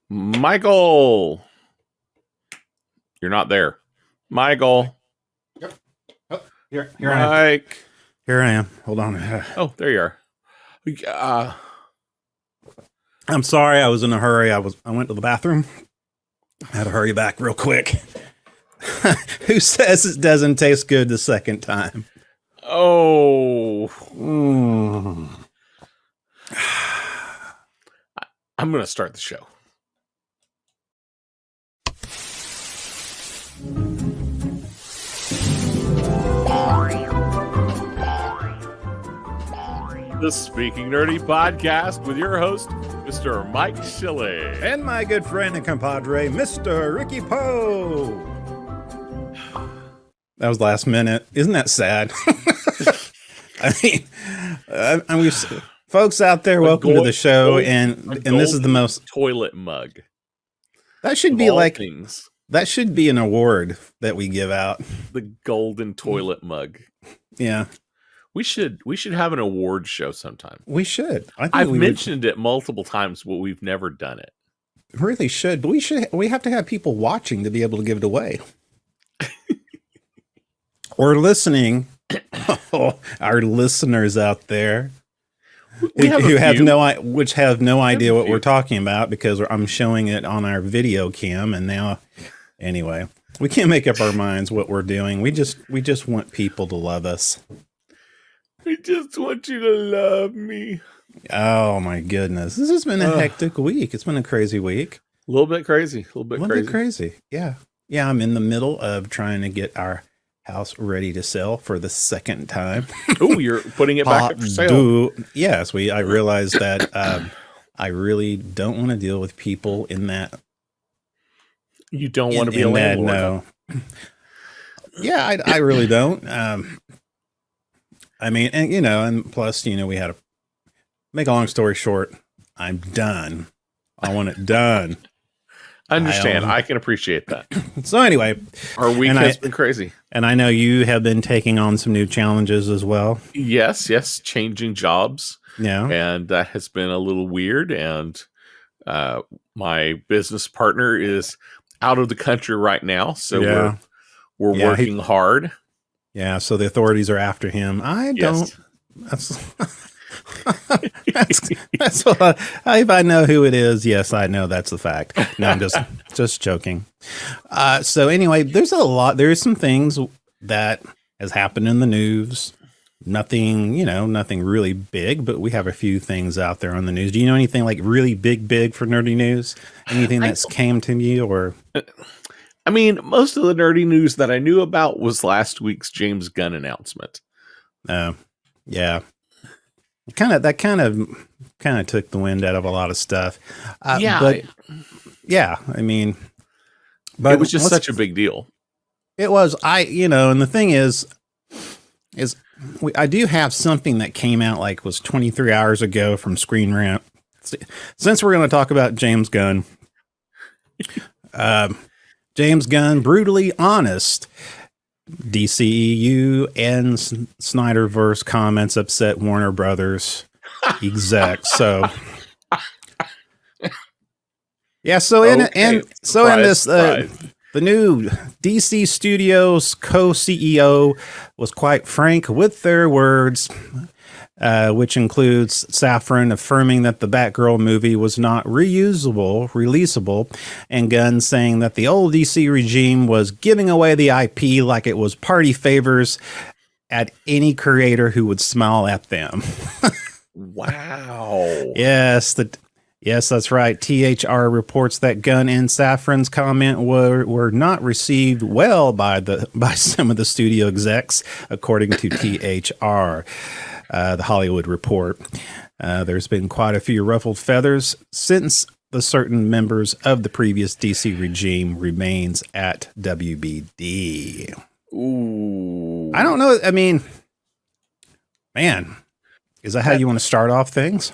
Michael, you're not there. Michael. Yep. Oh, here Mike. Here I am. Hold on. Oh, there you are. I'm sorry. I was in a hurry. I went to the bathroom. I had to hurry back real quick. Who says it doesn't taste good the second time? Oh. I'm going to start the show. The Speaking Nerdy podcast with your host, Mr. Mike Shilley. And my good friend and compadre, Mr. Ricky Poe. That was last minute. Isn't that sad? I mean, folks out there, welcome to the show. And this is the most toilet mug. That should be like things. That should be an award that we give out. The golden toilet mug. Yeah. We should have an award show sometime. We should. I've mentioned it multiple times, but we've never done it. Really should, but we have to have people watching to be able to give it away. Or listening. Our listeners out there who have no idea what we're talking about because I'm showing it on our video cam, and now anyway, we can't make up our minds what we're doing. We just want people to love us. I just want you to love me. Oh my goodness. This has been a hectic week. It's been a crazy week. A little bit crazy. A little bit crazy. Yeah. Yeah. I'm in the middle of trying to get our house ready to sell for the second time. Oh, you're putting it back up for sale. Yes. I realized that I really don't want to deal with people in that. You don't want to be a landlord. No. Yeah, I really don't. I mean, and plus, we had make a long story short, I'm done. I want it done. I understand. I can appreciate that. So anyway, our week has been crazy. And I know you have been taking on some new challenges as well. Yes. Changing jobs. Yeah. And that has been a little weird. And my business partner is out of the country right now. So we're working hard. Yeah, so the authorities are after him. I don't. Yes. That's what if I know who it is. Yes, I know that's the fact. No, I'm just joking. So anyway, there's some things that has happened in the news. Nothing really big, but we have a few things out there on the news. Do you know anything like really big for nerdy news? Anything that's came to you or? I mean, most of the nerdy news that I knew about was last week's James Gunn announcement. Yeah. That kind of took the wind out of a lot of stuff. But it was just such a big deal. It was. And the thing is I do have something that came out was 23 hours ago from Screen Rant. Since we're going to talk about James Gunn, James Gunn, brutally honest. DCEU and Snyderverse comments upset Warner Brothers execs. So, yeah. So in this, the new DC Studios co-CEO was quite frank with their words. Which includes Safran affirming that the Batgirl movie was not releasable, and Gunn saying that the old DC regime was giving away the IP like it was party favors at any creator who would smile at them. Wow. Yes, that's right. THR reports that Gunn and Safran's comment were not received well by some of the studio execs, according to THR. The Hollywood Report. There's been quite a few ruffled feathers since the certain members of the previous DC regime remains at WBD. Ooh. I don't know. I mean, man, is that how you want to start off things?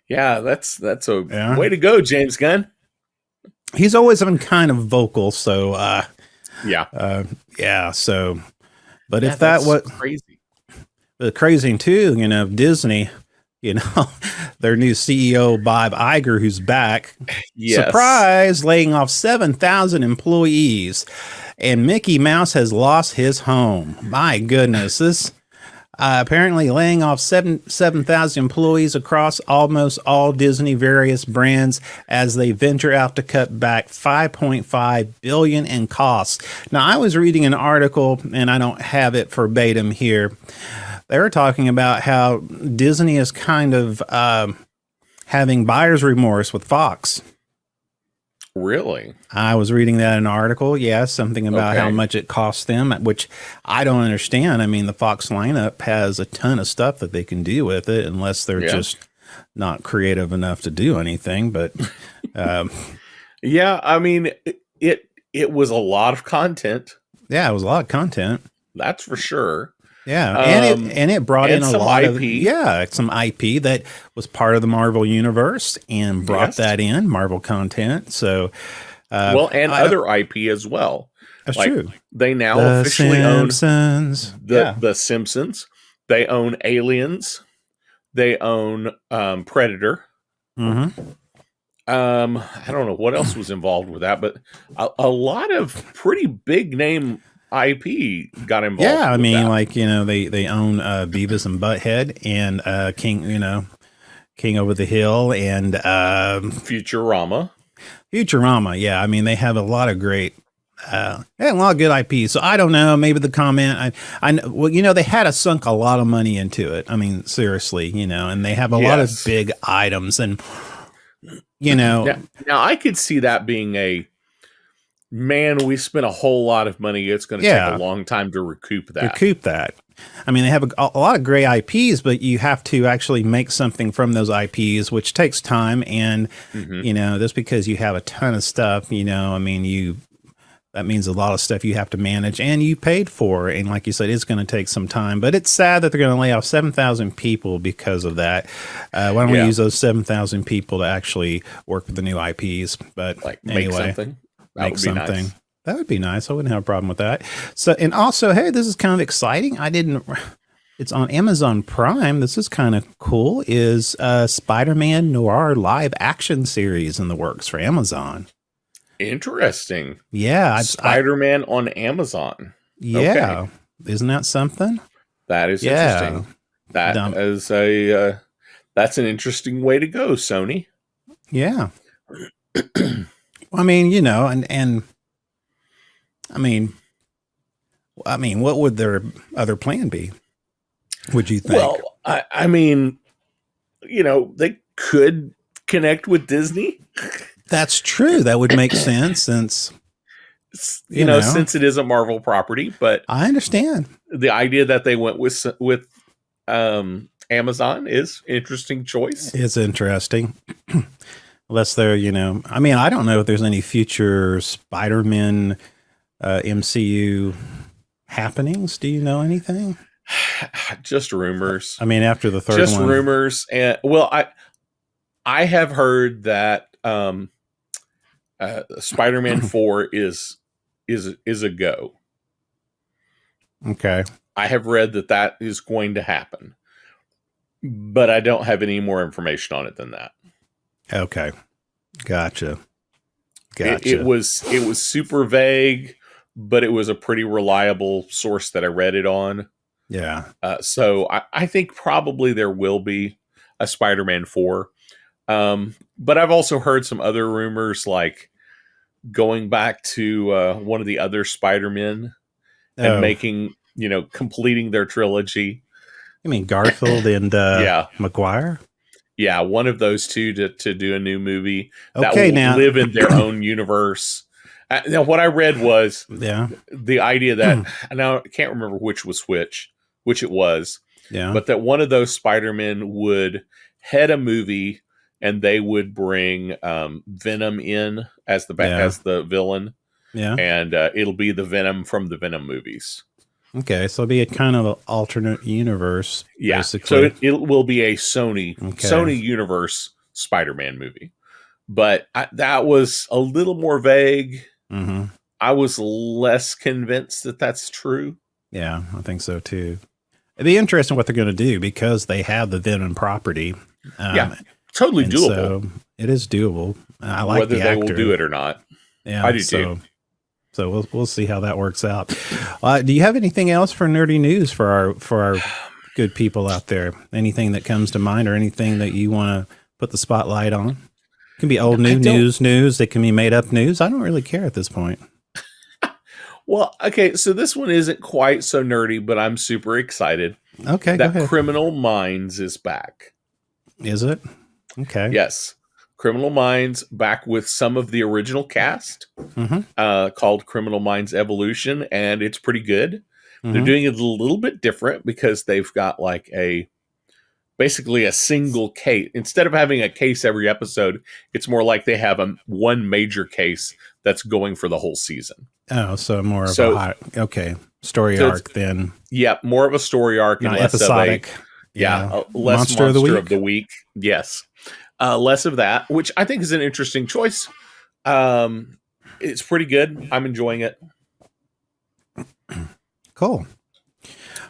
Yeah, that's a way to go, James Gunn. He's always been kind of vocal, so so but if that was crazy. The crazy too, Disney, you know, their new CEO, Bob Iger, who's back. Yes. Surprise, laying off 7,000 employees. And Mickey Mouse has lost his home. My goodness, this apparently laying off 7,000 employees across almost all Disney various brands as they venture out to cut back $5.5 billion in costs. Now, I was reading an article, and I don't have it verbatim here. They were talking about how Disney is kind of having buyer's remorse with Fox. Really? I was reading that in an article. Yeah, something about how much it costs them, which I don't understand. I mean, the Fox lineup has a ton of stuff that they can do with it, unless they're just not creative enough to do anything. But yeah, I mean, it was a lot of content. Yeah, it was a lot of content. That's for sure. Yeah, and it brought in a lot of some IP that was part of the Marvel universe and brought that in Marvel content. So, other IP as well. That's true. They now officially own the Simpsons. They own Aliens. They own Predator. Mm-hmm. I don't know what else was involved with that, but a lot of pretty big name IP got involved. Yeah, I mean, they own Beavis and Butthead and King Over the Hill and Futurama. Yeah, I mean, they have a lot of great, a lot of good IP. So I don't know. Maybe the comment, they had sunk a lot of money into it. I mean, seriously, and they have a lot of big items, and Now I could see that being man, we spent a whole lot of money. It's going to take a long time to recoup that. I mean, they have a lot of great IPs, but you have to actually make something from those IPs, which takes time. And, just because you have a ton of stuff, I mean, that means a lot of stuff you have to manage and you paid for. And like you said, it's going to take some time, but it's sad that they're going to lay off 7,000 people because of that. Why don't we use those 7,000 people to actually work with the new IPs? But make something. That would be nice. That would be nice. I wouldn't have a problem with that. So, and also, hey, this is kind of exciting. It's on Amazon Prime. This is kind of cool. Is Spider-Man Noir live action series in the works for Amazon. Interesting. Yeah. Spider-Man on Amazon. Yeah. Okay. Isn't that something? That is interesting. That is that's an interesting way to go, Sony. Yeah. I mean, I mean, what would their other plan be? Would you think? Well, I mean, they could connect with Disney. That's true. That would make sense since, since it is a Marvel property. But I understand the idea that they went with Amazon is interesting choice. It's interesting. Unless they're, I mean, I don't know if there's any future Spider-Man MCU happenings. Do you know anything? Just rumors. I mean, after the third one. Just rumors. And I have heard that Spider-Man 4 is a go. Okay. I have read that is going to happen. But I don't have any more information on it than that. Okay. Gotcha. It was super vague, but it was a pretty reliable source that I read it on. Yeah. So I think probably there will be a Spider-Man 4. But I've also heard some other rumors, like going back to one of the other Spider-Men and making, completing their trilogy. You mean Garfield and McGuire? Yeah, one of those two to do a new movie that will live in their own universe. Now, what I read was the idea that, now I can't remember which it was, but that one of those Spider-Men would head a movie and they would bring Venom in as the villain. Yeah. And it'll be the Venom from the Venom movies. Okay, so it'll be a kind of an alternate universe. Yeah, basically. So it will be a Sony universe Spider-Man movie. But that was a little more vague. Mm-hmm. I was less convinced that that's true. Yeah, I think so too. It'd be interesting what they're going to do because they have the Venom property. Yeah, totally doable. So it is doable. I like whether the they actor. will do it or not. Yeah, I do too. So we'll see how that works out. Do you have anything else for nerdy news for our good people out there? Anything that comes to mind, or anything that you want to put the spotlight on? It can be old news. It can be made up news. I don't really care at this point. Well, okay, so this one isn't quite so nerdy, but I'm super excited. Okay, that Criminal Minds is back. Is it? Okay. Yes. Criminal Minds back with some of the original cast, called Criminal Minds Evolution, and it's pretty good. They're doing it a little bit different because they've got like basically a single case. Instead of having a case every episode, it's more like they have one major case that's going for the whole season. Oh, so more of a story arc then. Yeah, more of a story arc and less episodic. Less Monster of the Week. Yes. Less of that, which I think is an interesting choice. It's pretty good. I'm enjoying it. Cool.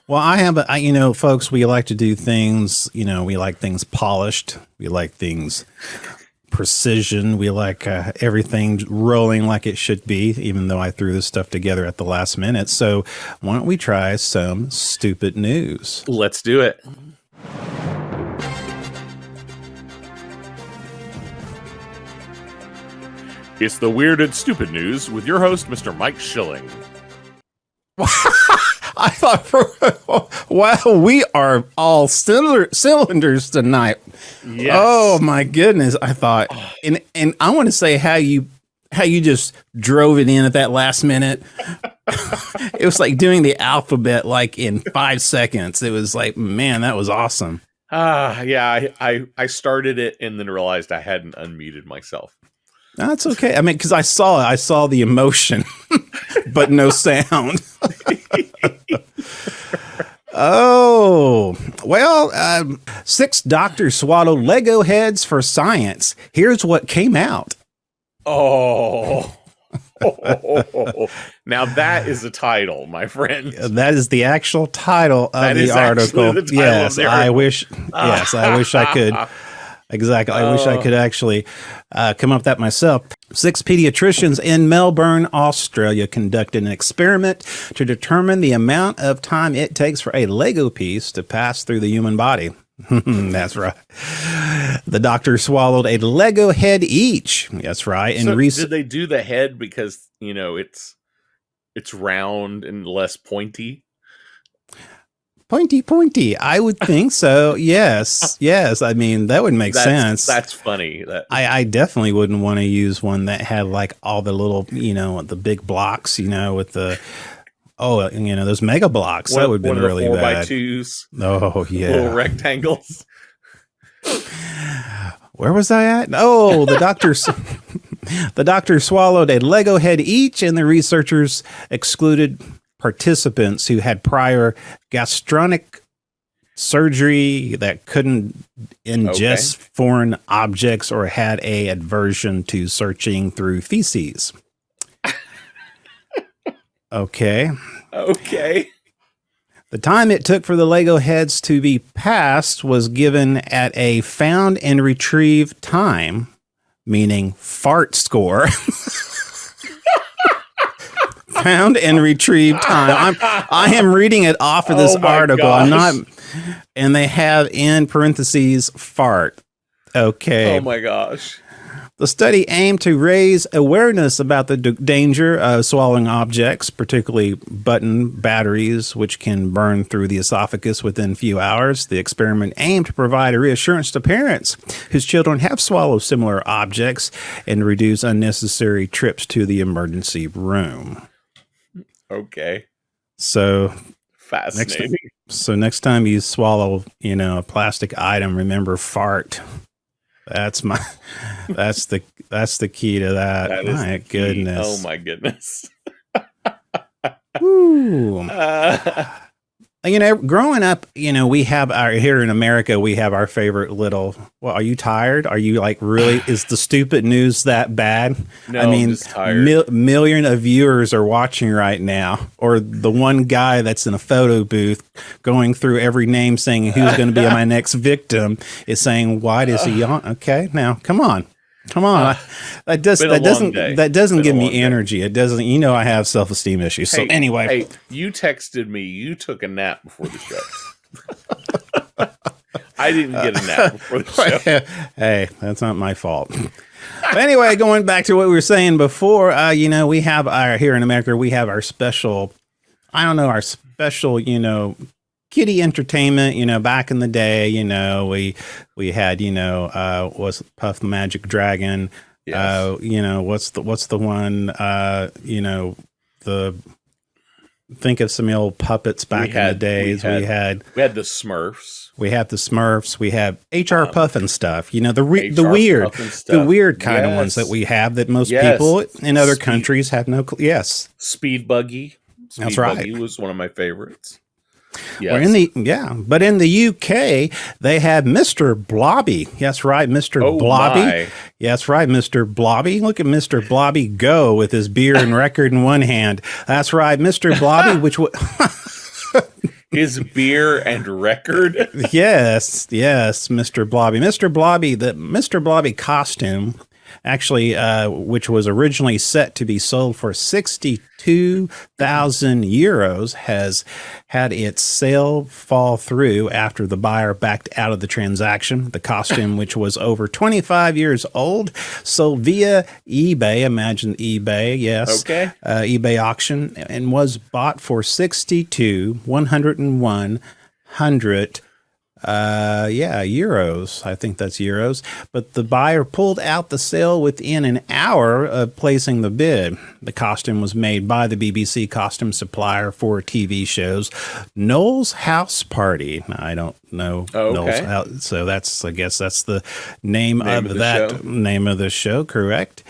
Well, folks, we like to do things, we like things polished. We like things precision. We like everything rolling like it should be, even though I threw this stuff together at the last minute. So why don't we try some stupid news? Let's do it. It's the Weird and Stupid News with your host, Mr. Mike Schilling. I thought, wow, we are all cylinders tonight. Yes. Oh my goodness! I thought, and I want to say how you just drove it in at that last minute. It was like doing the alphabet like in 5 seconds. It was like, man, that was awesome. Yeah, I started it and then realized I hadn't unmuted myself. That's okay. I mean, because I saw the emotion, but no sound. Oh, well, 6 doctors swallowed Lego heads for science. Here's what came out. Oh. Now that is the title, my friend. That is the actual title of the article. Yes, I wish I could. Exactly. I wish I could actually come up with that myself. 6 pediatricians in Melbourne, Australia, conducted an experiment to determine the amount of time it takes for a Lego piece to pass through the human body. That's right. The doctor swallowed a Lego head each. That's right. So did they do the head because, it's round and less pointy? Pointy. I would think so. Yes. I mean, that would make sense. That's funny. I definitely wouldn't want to use one that had like all the little, the big blocks, with the, those mega blocks. That would have been really bad. 4x2s. Oh, yeah. Little rectangles. Where was I at? Oh, the doctor swallowed a Lego head each, and the researchers excluded participants who had prior gastronic surgery that couldn't ingest foreign objects or had a aversion to searching through feces. Okay. The time it took for the Lego heads to be passed was given at a found and retrieve time, meaning fart score. Found and retrieved time. I am reading it off of this article. Gosh. I'm not, and they have in parentheses fart. Okay. Oh my gosh. The study aimed to raise awareness about the danger of swallowing objects, particularly button batteries, which can burn through the esophagus within a few hours. The experiment aimed to provide a reassurance to parents whose children have swallowed similar objects and reduce unnecessary trips to the emergency room. Okay. So fascinating. Next time you swallow, a plastic item, remember fart. That's the key to that. My goodness. Oh my goodness. Ooh. growing up, we have here in America, we have our favorite little, well, are you tired? Are you like, really, is the stupid news that bad? No, I'm just tired. Million of viewers are watching right now, or the one guy that's in a photo booth going through every name saying who's going to be my next victim is saying, why does he yawn? Okay, now, come on. That doesn't give me energy. It doesn't. I have self-esteem issues. So anyway, you texted me. You took a nap before the show. I didn't get a nap before the show. Hey, that's not my fault. But anyway, going back to what we were saying before, we have here in America, we have our special. Our special. Kiddie entertainment, back in the day, we had, was Puff the Magic Dragon, yes. What's the one, think of some old puppets back in the days. We had the Smurfs. We have the Smurfs. We have HR Puff and stuff. The weird kind of ones that we have that most people in other countries have no. Yes, Speed Buggy. That's right. Buggy was one of my favorites. Yes. But in the UK they had Mr. Blobby. Yes, right, Mr. Blobby. My. Yes, right, Mr. Blobby. Look at Mr. Blobby go with his beer and record in one hand. That's right, Mr. Blobby. Which his beer and record. Yes, Mr. Blobby. The Mr. Blobby costume. Actually, which was originally set to be sold for 62,000 euros, has had its sale fall through after the buyer backed out of the transaction. The costume, which was over 25 years old, sold via eBay. Imagine eBay, yes. Okay. eBay auction, and was bought for 101 euros. I think that's euros. But the buyer pulled out the sale within an hour of placing the bid. The costume was made by the BBC costume supplier for TV shows Noel's House Party. Now, I don't know Noel's House, so I guess that's the name of the show, correct?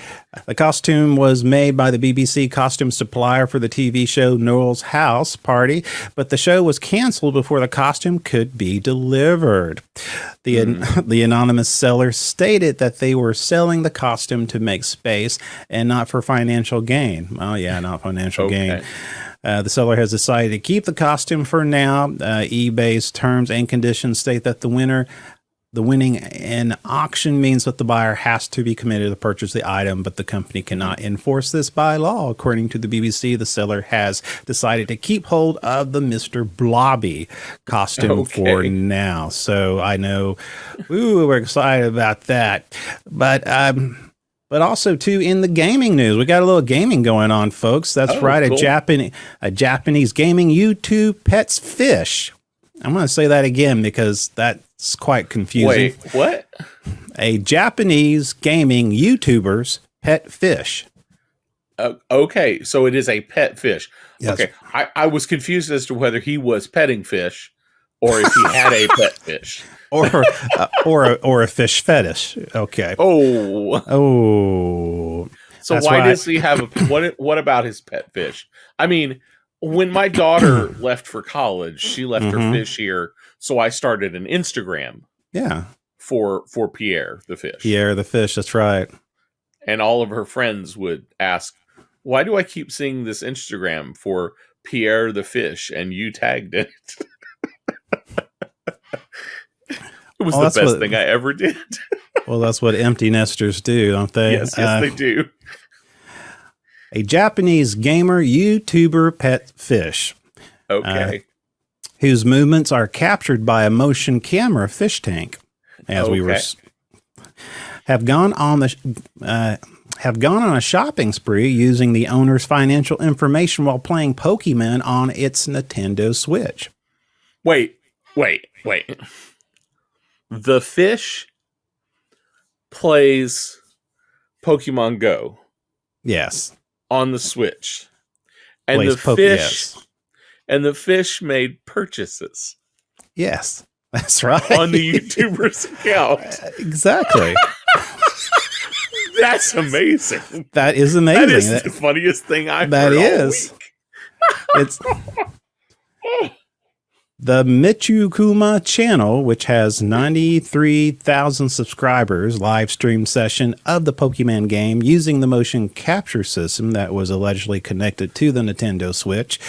The costume was made by the BBC costume supplier for the TV show Noel's House Party, but the show was canceled before the costume could be delivered. The anonymous seller stated that they were selling the costume to make space and not for financial gain. Oh, yeah, not financial gain. The seller has decided to keep the costume for now. eBay's terms and conditions state that the winning in auction means that the buyer has to be committed to purchase the item, but the company cannot enforce this by law. According to the BBC, the seller has decided to keep hold of the Mr. Blobby costume for now. So I know, we're excited about that. But also, too, in the gaming news, we got a little gaming going on, folks. That's right, cool. A Japanese gaming YouTube pets fish. I'm going to say that again because that's quite confusing. Wait, what? A Japanese gaming YouTuber's pet fish. Okay, so it is a pet fish. Yes. Okay, I was confused as to whether he was petting fish or if he had a pet fish. or a fish fetish. Okay. Oh. So why does he have what about his pet fish? I mean, when my daughter left for college, she left her fish here, so I started an Instagram. Yeah. For Pierre the fish. Pierre the fish, that's right. And all of her friends would ask, "Why do I keep seeing this Instagram for Pierre the fish and you tagged it?" It was the best thing I ever did. Well, that's what empty nesters do, don't they? Yes, they do. A Japanese gamer YouTuber pet fish. Okay. Whose movements are captured by a motion camera fish tank. As we were have gone on a shopping spree using the owner's financial information while playing Pokemon on its Nintendo Switch. Wait. The fish plays Pokemon Go. Yes. On the Switch. And the fish made purchases. Yes. That's right. On the YouTuber's account. Exactly. That's amazing. That is amazing. That is the funniest thing I've heard all week. It's The Michukuma channel, which has 93,000 subscribers, live stream session of the Pokemon game using the motion capture system that was allegedly connected to the Nintendo Switch.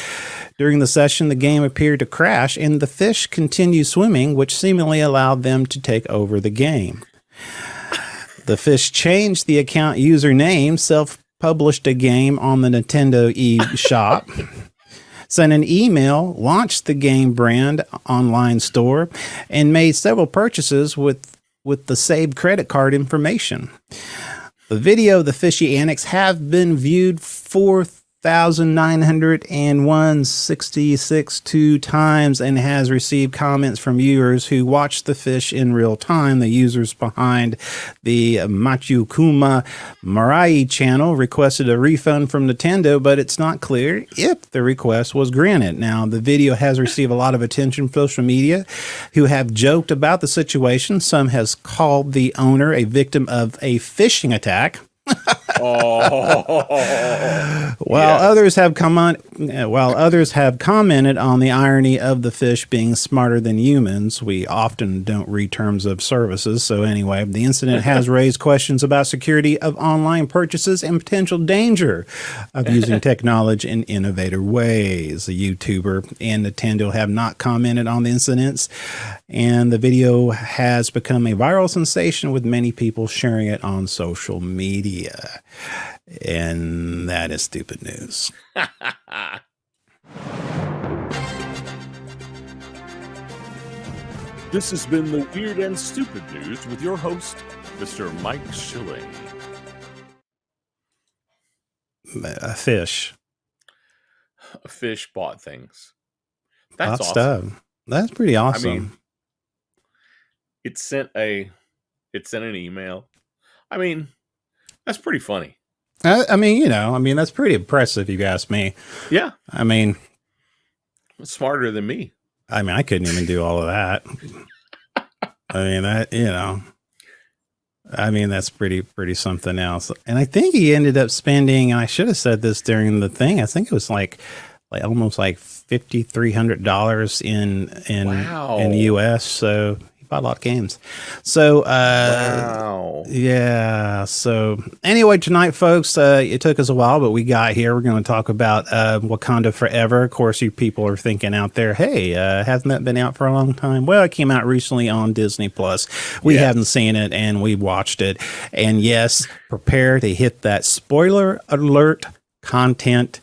During the session, the game appeared to crash and the fish continued swimming, which seemingly allowed them to take over the game. The fish changed the account username, self-published a game on the Nintendo eShop, sent an email, launched the game brand online store, and made several purchases with the saved credit card information. The video of the fishy antics have been viewed 4,901.66 times and has received comments from viewers who watched the fish in real time. The users behind the Machukuma Marai channel requested a refund from Nintendo, but it's not clear if the request was granted. Now, the video has received a lot of attention from social media who have joked about the situation. Some has called the owner a victim of a phishing attack. While others have commented on the irony of the fish being smarter than humans. We often don't read terms of services. So anyway, the incident has raised questions about security of online purchases and potential danger of using technology in innovative ways. The YouTuber and Nintendo have not commented on the incidents, and the video has become a viral sensation with many people sharing it on social media. And that is stupid news. This has been the Weird and Stupid News with your host, Mr. Mike Schilling. A fish. A fish bought things. That's awesome. Stuff. That's pretty awesome. I mean, it sent an email. I mean, that's pretty funny. I mean, that's pretty impressive, if you ask me. Yeah. I mean, smarter than me. I mean, I couldn't even do all of that. I mean, that's pretty something else. And I think he ended up spending, and I should have said this during the thing, I think it was like almost like $5,300 in the US. So he bought a lot of games. So, wow. Yeah. So anyway, tonight, folks, it took us a while, but we got here. We're going to talk about Wakanda Forever. Of course, you people are thinking out there, hey, hasn't that been out for a long time? Well, it came out recently on Disney Plus. We haven't seen it, and we watched it. And yes, prepare to hit that spoiler alert content.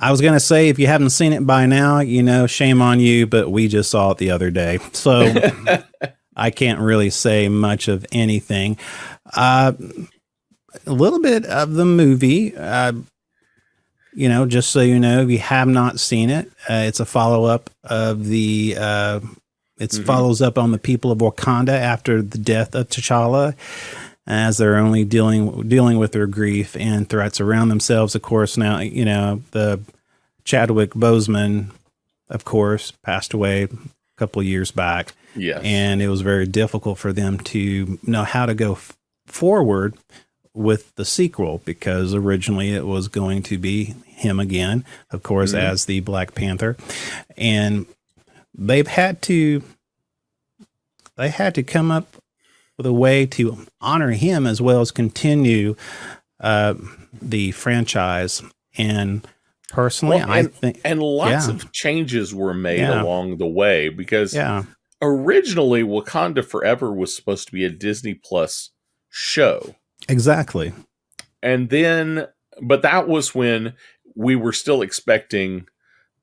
I was going to say, if you haven't seen it by now, shame on you, but we just saw it the other day. So I can't really say much of anything. A little bit of the movie, just so you know, if you have not seen it, it's a follow-up of follows up on the people of Wakanda after the death of T'Challa, as they're only dealing with their grief and threats around themselves. Of course, now, the Chadwick Boseman, of course, passed away a couple of years back. Yes. And it was very difficult for them to know how to go forward with the sequel, because originally it was going to be him again, of course, as the Black Panther. And they had to come up with a way to honor him as well as continue the franchise. And personally, I think, and lots of changes were made along the way, because originally Wakanda Forever was supposed to be a Disney Plus show. Exactly. And then, but that was when we were still expecting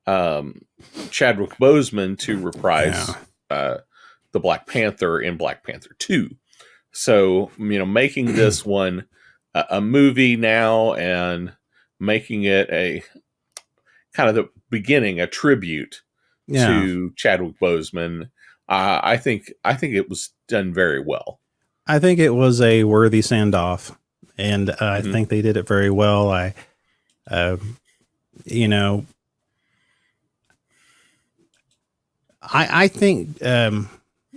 Chadwick Boseman to reprise the Black Panther in Black Panther 2. So, making this one a movie now and making it a kind of the beginning, a tribute to Chadwick Boseman, I think it was done very well. I think it was a worthy send-off, and I think they did it very well. I think,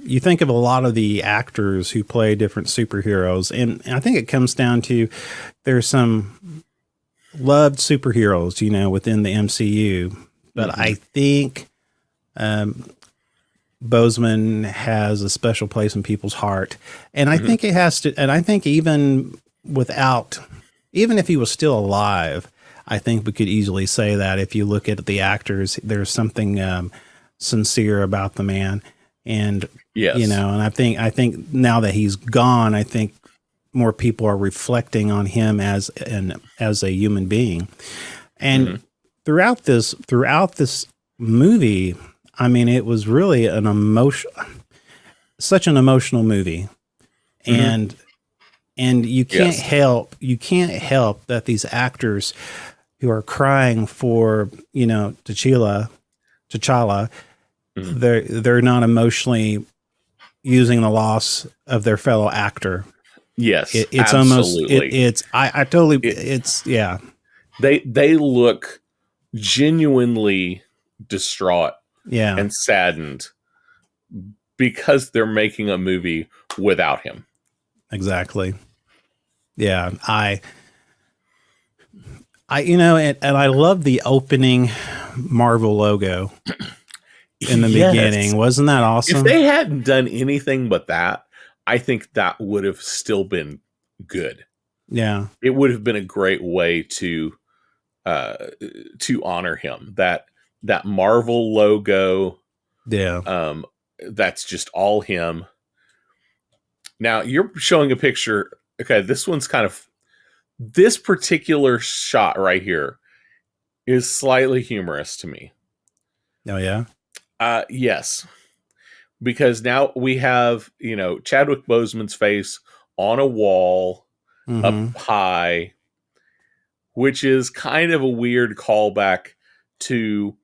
you think of a lot of the actors who play different superheroes, and I think it comes down to there's some loved superheroes, within the MCU, but I think Boseman has a special place in people's heart, and I think it has to. And I think even if he was still alive, I think we could easily say that if you look at the actors, there's something sincere about the man. And, and I think now that he's gone, I think more people are reflecting on him as a human being. And throughout this movie, I mean, it was really such an emotional movie. And you can't help that these actors who are crying for, T'Challa, they're not emotionally using the loss of their fellow actor. Yes, it's absolutely. They look genuinely distraught and saddened because they're making a movie without him. Exactly. Yeah. And I love the opening Marvel logo in the beginning. Wasn't that awesome? If they hadn't done anything but that, I think that would have still been good. Yeah. It would have been a great way to honor him. That Marvel logo. Yeah. That's just all him. Now you're showing a picture. Okay, this particular shot right here is slightly humorous to me. Oh yeah. Yes, because now we have Chadwick Boseman's face on a wall up high, which is kind of a weird callback to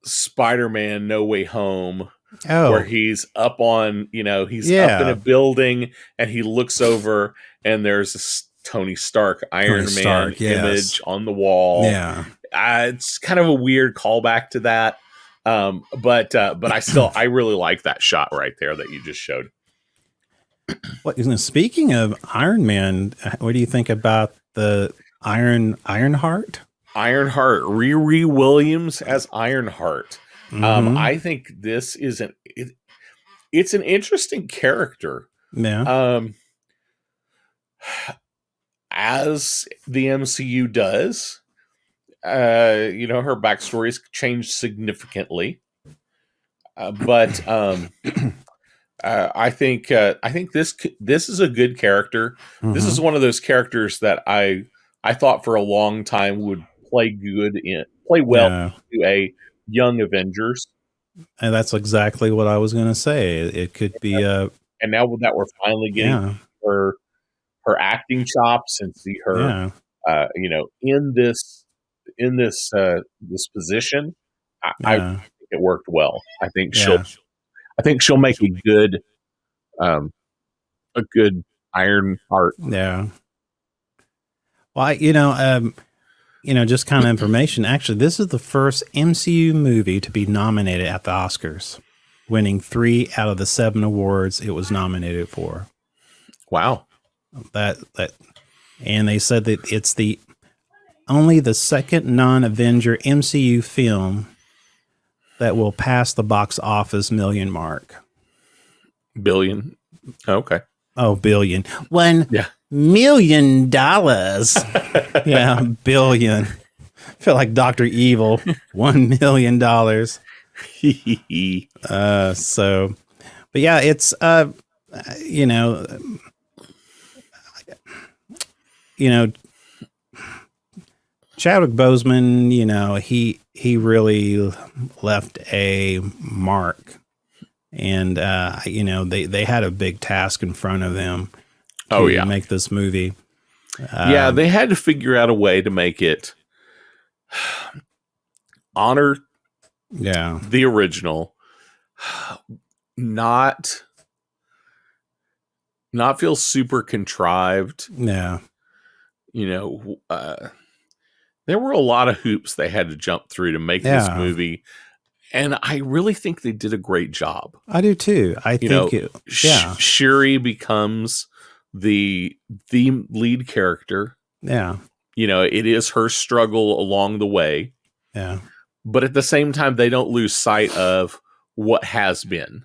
Spider-Man No Way Home. Where he's up on, up in a building and he looks over and there's a Tony Stark Iron Man image on the wall. Yeah. It's kind of a weird callback to that. But I really like that shot right there that you just showed. Speaking of Iron Man, what do you think about the Ironheart? Ironheart, Riri Williams as Ironheart. I think this is it's an interesting character. Yeah. As the MCU does, her backstory's changed significantly. But I think this is a good character. This is one of those characters that I thought for a long time would play well to a young Avengers. And that's exactly what I was going to say. It could be and now that we're finally getting her acting chops and see her in this position, I think it worked well. I think she'll make a good Ironheart. Yeah. Well, just kind of information. Actually, this is the first MCU movie to be nominated at the Oscars, winning 3 out of the 7 awards it was nominated for. Wow. And they said that it's only the second non-Avenger MCU film that will pass the box office million mark. Billion. Okay. Oh, billion. $1 million. Yeah, billion. I feel like Dr. Evil. $1 million. But yeah, it's Chadwick Boseman, he really left a mark. And they had a big task in front of them to make this movie. They had to figure out a way to make it honor the original, not feel super contrived. Yeah. There were a lot of hoops they had to jump through to make this movie And I really think they did a great job. I do too. Shuri becomes the lead character. Yeah. It is her struggle along the way. Yeah. But at the same time, they don't lose sight of what has been,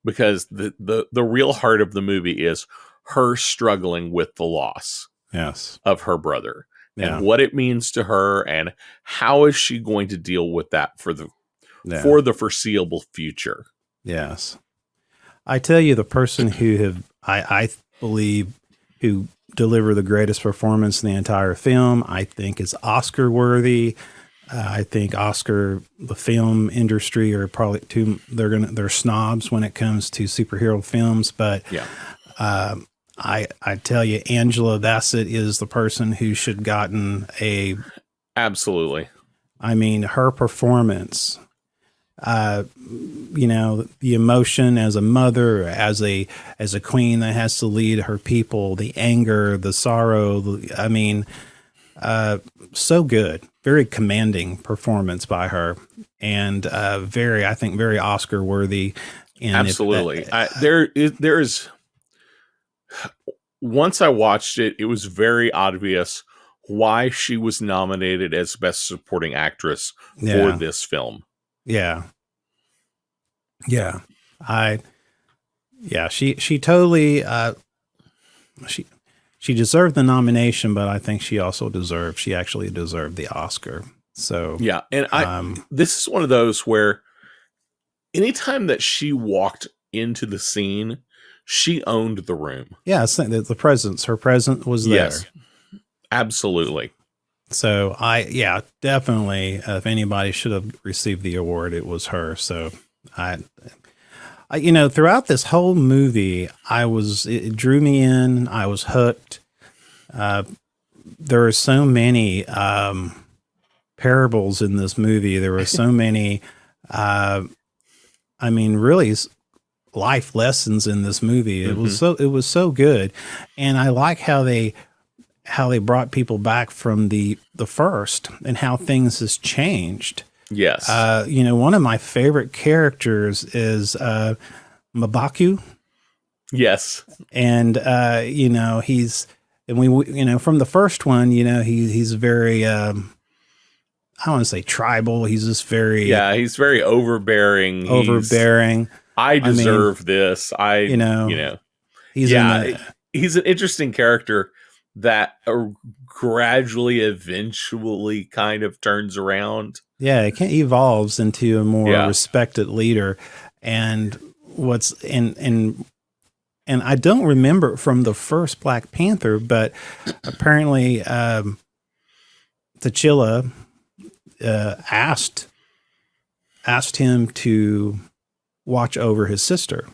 because the real heart of the movie is her struggling with the loss of her brother and what it means to her, and how is she going to deal with that for the foreseeable future. Yes. I tell you, the person I believe who delivered the greatest performance in the entire film, I think is Oscar worthy. I think the film industry are probably they're snobs when it comes to superhero films, but I tell you, Angela Bassett is the person who should gotten absolutely. I mean, her performance, the emotion as a mother, as a queen that has to lead her people, the anger, the sorrow. So good. Very commanding performance by her, and I think very Oscar worthy. And absolutely. There is. Once I watched it, it was very obvious why she was nominated as Best Supporting Actress for this film. Yeah. Yeah. She totally, she deserved the nomination, but I think she actually deserved the Oscar. So, yeah. And this is one of those where anytime that she walked into the scene, she owned the room. Yeah. The presence, her presence was there. Yes, absolutely. So definitely, if anybody should have received the award, it was her. So I throughout this whole movie, it drew me in. I was hooked. There are so many parables in this movie. There were so many, really life lessons in this movie. It was so good. And I like how they brought people back from the first and how things has changed. Yes. One of my favorite characters is M'Baku. Yes. And from the first one, he's very I don't want to say tribal. He's just very he's very overbearing. I deserve this. He's an interesting character that gradually, eventually kind of turns around. Yeah, it evolves into a more respected leader. And and I don't remember from the first Black Panther, but apparently T'Challa asked him to watch over his sister.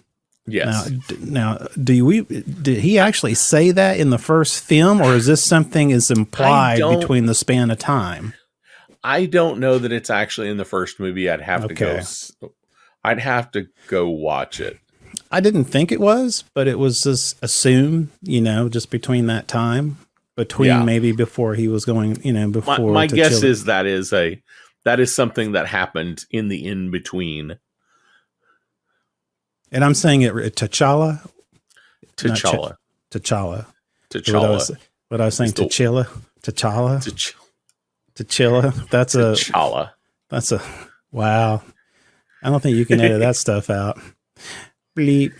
Yes. Now, did he actually say that in the first film, or is this something is implied between the span of time? I don't know that it's actually in the first movie. I'd have to go watch it. I didn't think it was, but it was just assumed, just between that time, maybe before he was going, before. My guess is that is something that happened in the in between. And I'm saying it T'Challa. T'Challa. What I was saying, T'Challa. That's a wow. I don't think you can edit that stuff out. Bleep.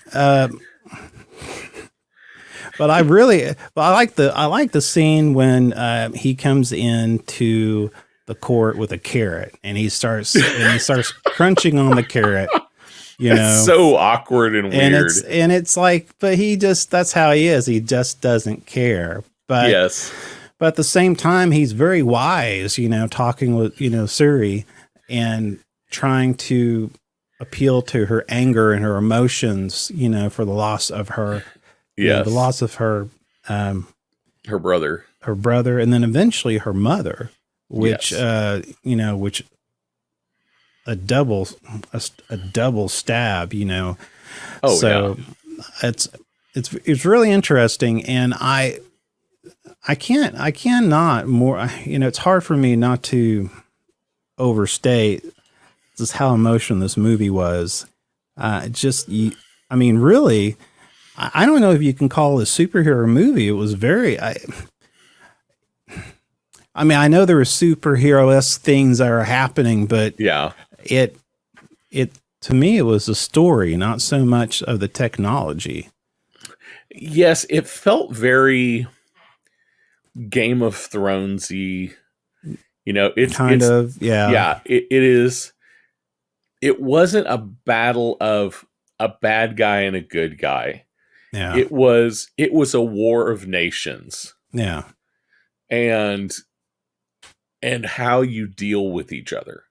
But I like the scene when he comes into the court with a carrot and he starts crunching on the carrot. It's so awkward and weird. And it's like, but that's how he is. He just doesn't care. But yes. But at the same time, he's very wise, talking with, Suri and trying to appeal to her anger and her emotions, for the loss of her, the loss of her brother, and then eventually her mother, which, which a double stab, Oh, so it's really interesting. And I cannot more, it's hard for me not to overstate just how emotional this movie was. I mean, really, I don't know if you can call it a superhero movie. It was very, I mean, I know there were superhero-esque things that are happening, but yeah, it to me, it was a story, not so much of the technology. Yes, it felt very Game of Thronesy. You know, it's yeah. It is. It wasn't a battle of a bad guy and a good guy. Yeah, it was a war of nations. Yeah, and how you deal with each other.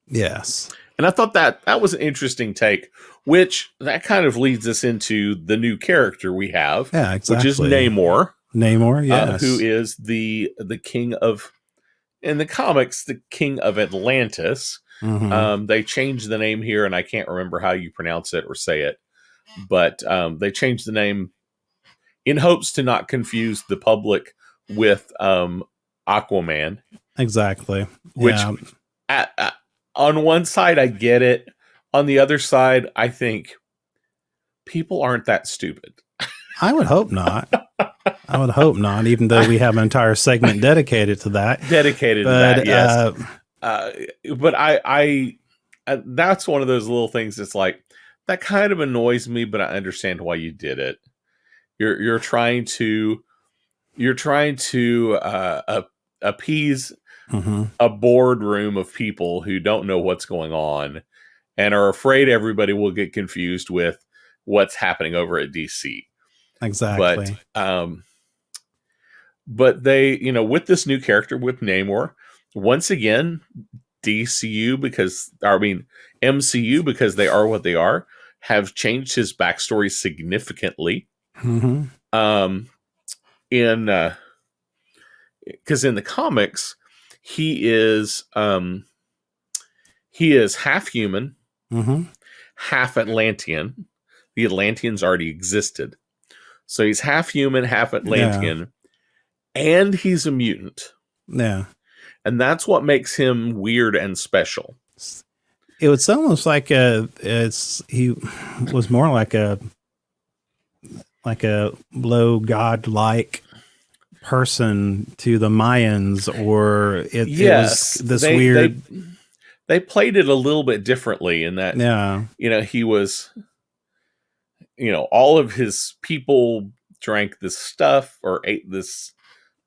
Yes. And I thought that was an interesting take, which that kind of leads us into the new character we have, yeah, exactly. Which is Namor. Namor, yes. Who is the king of, in the comics, the king of Atlantis. Mm-hmm. They changed the name here, and I can't remember how you pronounce it or say it, but they changed the name in hopes to not confuse the public with Aquaman. Exactly. Which, yeah. On one side, I get it. On the other side, I think people aren't that stupid. I would hope not. I would hope not, even though we have an entire segment dedicated to that. Yes. But I that's one of those little things that's like, that kind of annoys me, but I understand why you did it. You're trying to appease a boardroom of people who don't know what's going on and are afraid everybody will get confused with what's happening over at DC. Exactly. But they, with this new character with Namor, once again, MCU, because they are what they are, have changed his backstory significantly. Because in the comics, he is half human, half Atlantean. The Atlanteans already existed, so he's half human, half Atlantean, and he's a mutant. Yeah, and that's what makes him weird and special. It was almost like he was more like a low godlike person to the Mayans, or it was this weird. They played it a little bit differently in that, he was, all of his people drank this stuff or ate this,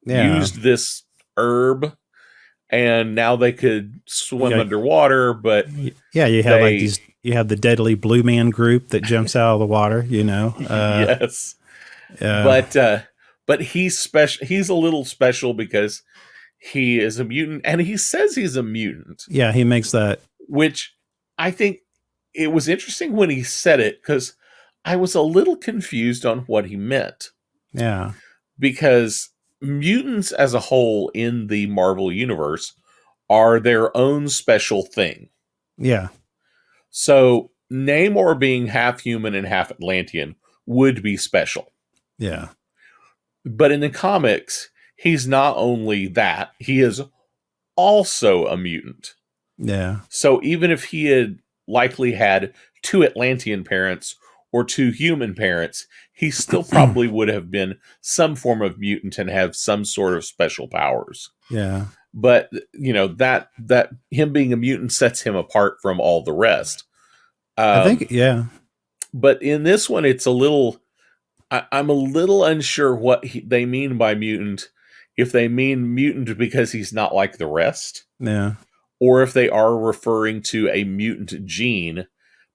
used this herb, and now they could swim underwater. But you have you have the deadly blue man group that jumps out of the water, yes. But he's special. He's a little special because he is a mutant, and he says he's a mutant. Yeah, he makes that. Which I think it was interesting when he said it, because I was a little confused on what he meant. Yeah. Because mutants as a whole in the Marvel universe are their own special thing. Yeah. So Namor being half human and half Atlantean would be special. Yeah. But in the comics, he's not only that, he is also a mutant. Yeah. So even if he had likely had 2 Atlantean parents or 2 human parents, he still probably would have been some form of mutant and have some sort of special powers. Yeah. But, that him being a mutant sets him apart from all the rest. I think, yeah. But in this one, it's I'm a little unsure what they mean by mutant. If they mean mutant because he's not like the rest. Yeah. Or if they are referring to a mutant gene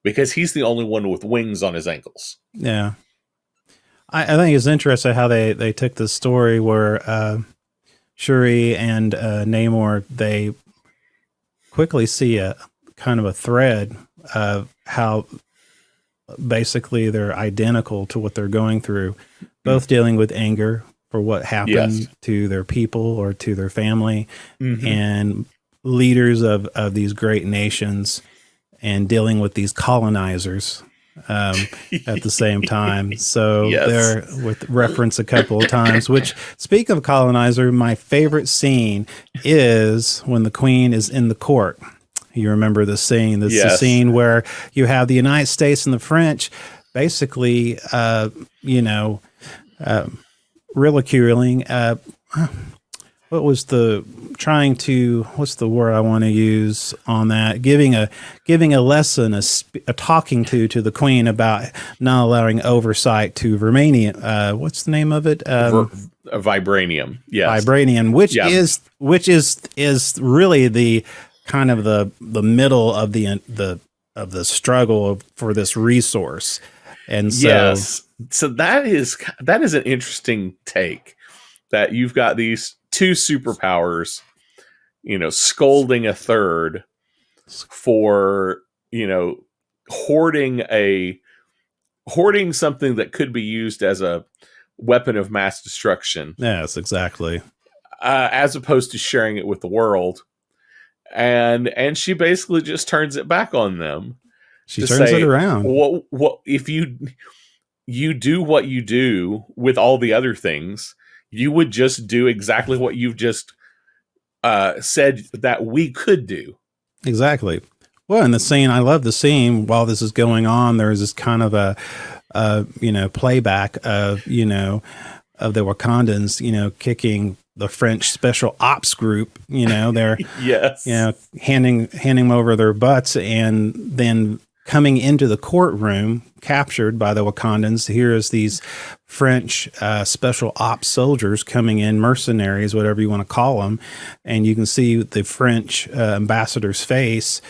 because he's the only one with wings on his ankles. Yeah. I think it's interesting how they took the story where Shuri and Namor, they quickly see a kind of a thread of how basically they're identical to what they're going through, both dealing with anger for what happened to their people or to their family, and leaders of these great nations, and dealing with these colonizers at the same time. So they're with reference a couple of times, which, speak of colonizer, my favorite scene is when the queen is in the court. You remember the scene? This is the Yes. scene where you have the United States and the French basically, ridiculing. What's the word I want to use on that? Giving a lesson, a talking to the Queen about not allowing oversight to Romania. What's the name of it? Vibranium. Yes. Vibranium, which is really the kind of the middle of the struggle for this resource. And so, yes. So that is an interesting take, that you've got these two superpowers, scolding a third for, hoarding something that could be used as a weapon of mass destruction. Yes, exactly. As opposed to sharing it with the world. And she basically just turns it back on them. She turns it around. What if you do what you do with all the other things, you would just do exactly what you've just said that we could do. Exactly. Well, in the scene, I love the scene while this is going on. There's this kind of a playback of the Wakandans, kicking the French special ops group. They're yes, handing them over their butts, and then coming into the courtroom, captured by the Wakandans. Here is these French special ops soldiers coming in, mercenaries, whatever you want to call them, and you can see the French ambassador's face.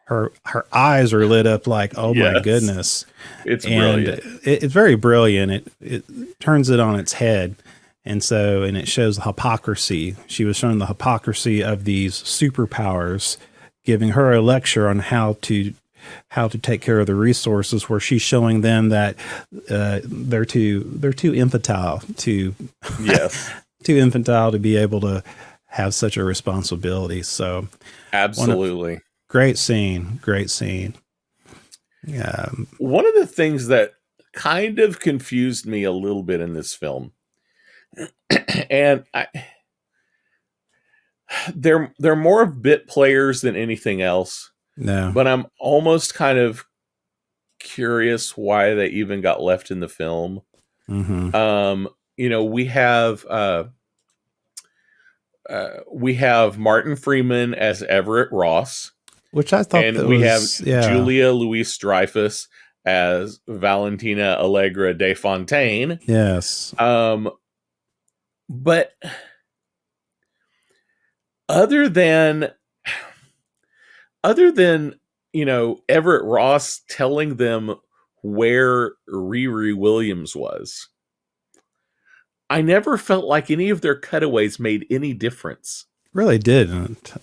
Her eyes are lit up like, oh my goodness. It's brilliant. It's very brilliant. It turns it on its head. And it shows the hypocrisy. She was showing the hypocrisy of these superpowers, giving her a lecture on how to take care of the resources, where she's showing them that they're too infantile to too infantile to be able to have such a responsibility. So absolutely. Great scene. Yeah. One of the things that kind of confused me a little bit in this film, and they're more of bit players than anything else. No. But I'm almost kind of curious why they even got left in the film. Mm-hmm. We have Martin Freeman as Everett Ross. Which I thought, and we have Julia Louis-Dreyfus as Valentina Allegra de Fontaine. Yes. But other than Everett Ross telling them where Riri Williams was, I never felt like any of their cutaways made any difference. Really didn't.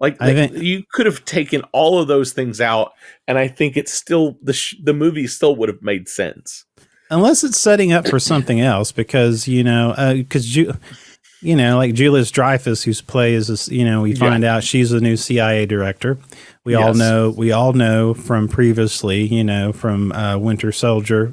You could have taken all of those things out, and I think it's still the movie still would have made sense, unless it's setting up for something else. Because like Julia Dreyfus, who plays this, we find out she's the new CIA director. We all know from previously, from Winter Soldier,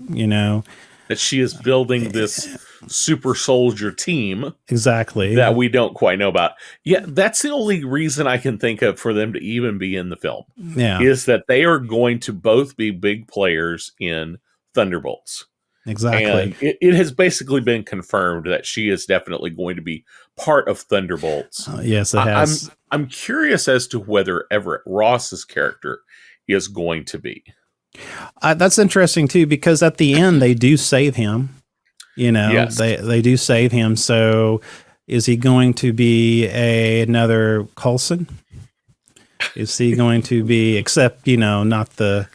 that she is building this super soldier team. Exactly. That we don't quite know about. Yeah, that's the only reason I can think of for them to even be in the film. Yeah. Is that they are going to both be big players in Thunderbolts. Exactly. And it has basically been confirmed that she is definitely going to be part of Thunderbolts. Yes, it has. I'm curious as to whether Everett Ross's character is going to be. That's interesting too, because at the end they do save him. Yes. They do save him. So is he going to be another Coulson? Is he going to be, except, not the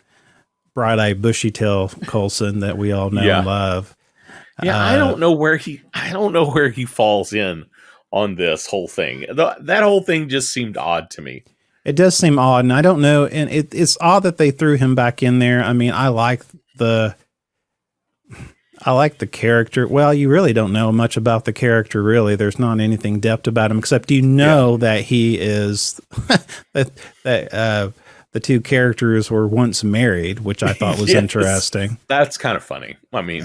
bright-eyed, bushy-tail Coulson that we all know and love? Yeah, I don't know where he falls in on this whole thing. That whole thing just seemed odd to me. It does seem odd, and I don't know. And it's odd that they threw him back in there. I mean, I like the character. Well, you really don't know much about the character, really. There's not anything depth about him, except that he is the two characters were once married, which I thought was interesting. That's kind of funny. I mean,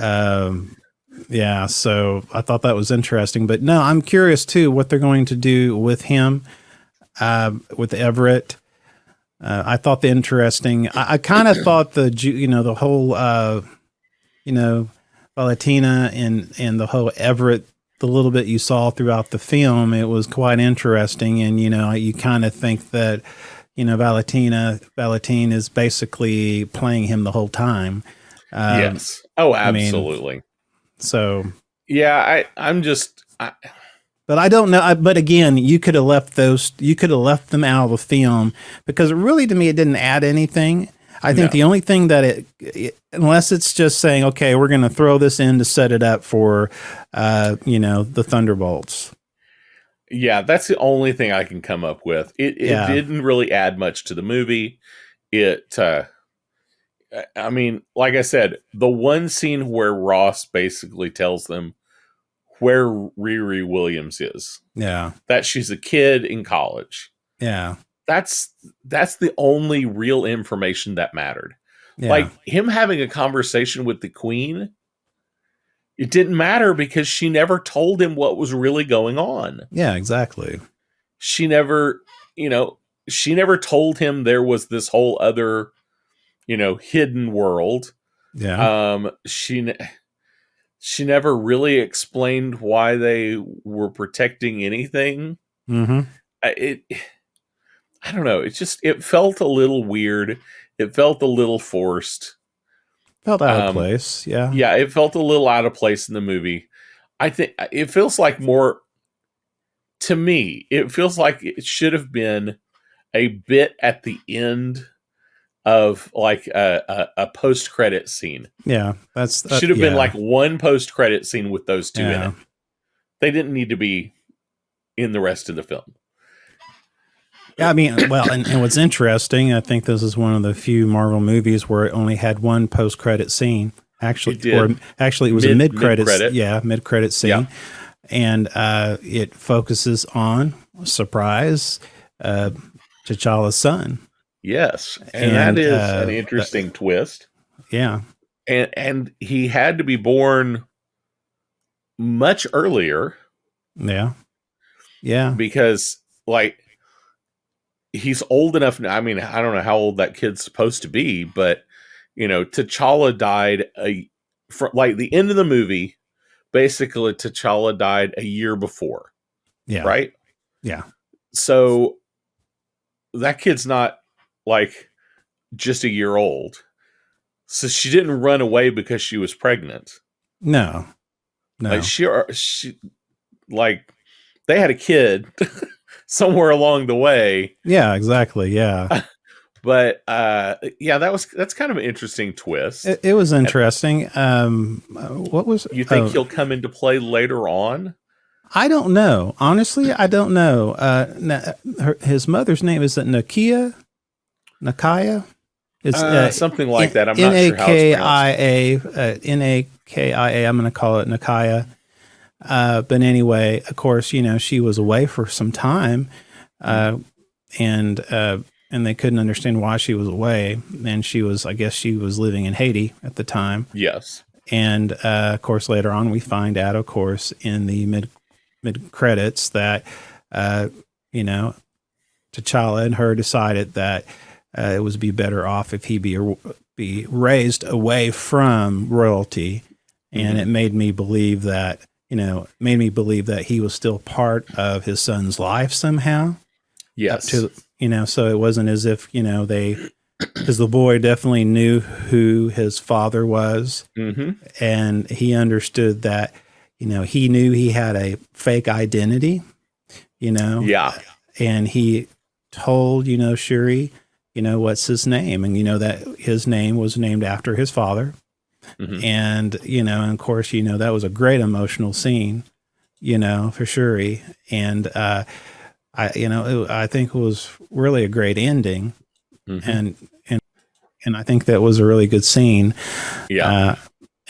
yeah. So I thought that was interesting. But no, I'm curious too what they're going to do with him. With Everett, I thought the interesting. I kind of thought the whole Valentina and the whole Everett, the little bit you saw throughout the film, it was quite interesting. And you kind of think that Valentine is basically playing him the whole time. Yes. Oh, absolutely. I mean, so yeah, but I don't know. But again, you could have left them out of the film, because really, to me, it didn't add anything. I think the only thing that unless it's just saying, okay, we're going to throw this in to set it up for, the Thunderbolts. Yeah, that's the only thing I can come up with. It didn't really add much to the movie. I mean, like I said, the one scene where Ross basically tells them where Riri Williams is. Yeah. That she's a kid in college. Yeah. That's the only real information that mattered. Yeah. Like him having a conversation with the Queen, it didn't matter because she never told him what was really going on. Yeah, exactly. She never told him there was this whole other, hidden world. Yeah. She never really explained why they were protecting anything. Mm-hmm. I don't know. It felt a little weird. It felt a little forced. Felt out of place. Yeah. Yeah, it felt a little out of place in the movie. I think it feels like more, to me, it feels like it should have been a bit at the end of like a post-credit scene. Yeah, that should have been like one post-credit scene with those two in it. They didn't need to be in the rest of the film. Yeah, I mean, well, and what's interesting, I think this is one of the few Marvel movies where it only had one post-credit scene. Actually, it was a mid-credit. Yeah, mid-credit scene, yeah. And it focuses on, surprise, T'Challa's son. Yes, and that is an interesting twist. Yeah, and he had to be born much earlier. Yeah, yeah, because like he's old enough. I mean, I don't know how old that kid's supposed to be, but T'Challa died like the end of the movie. Basically, T'Challa died a year before. Yeah, right. Yeah, so that kid's not like just a year old. So she didn't run away because she was pregnant. No. Like she like they had a kid somewhere along the way. Yeah, exactly. Yeah. But that's kind of an interesting twist. It was interesting. What was you think he'll come into play later on? I don't know. Honestly, I don't know. His mother's name is Nakia. It's something like that. I'm not sure how it's pronounced. Nakia. I'm going to call it Nakia. But anyway, of course, she was away for some time, and they couldn't understand why she was away. And I guess she was living in Haiti at the time. Yes. And of course, later on, we find out, of course, in the mid credits that T'Challa and her decided that it would be better off if he be raised away from royalty, and it made me believe that he was still part of his son's life somehow. Yes. So it wasn't as if because the boy definitely knew who his father was, and he understood that he knew he had a fake identity, yeah, and he told Shuri what's his name, and that his name was named after his father. And and of course that was a great emotional scene for Shuri, and I think it was really a great ending, and I think that was a really good scene. Yeah.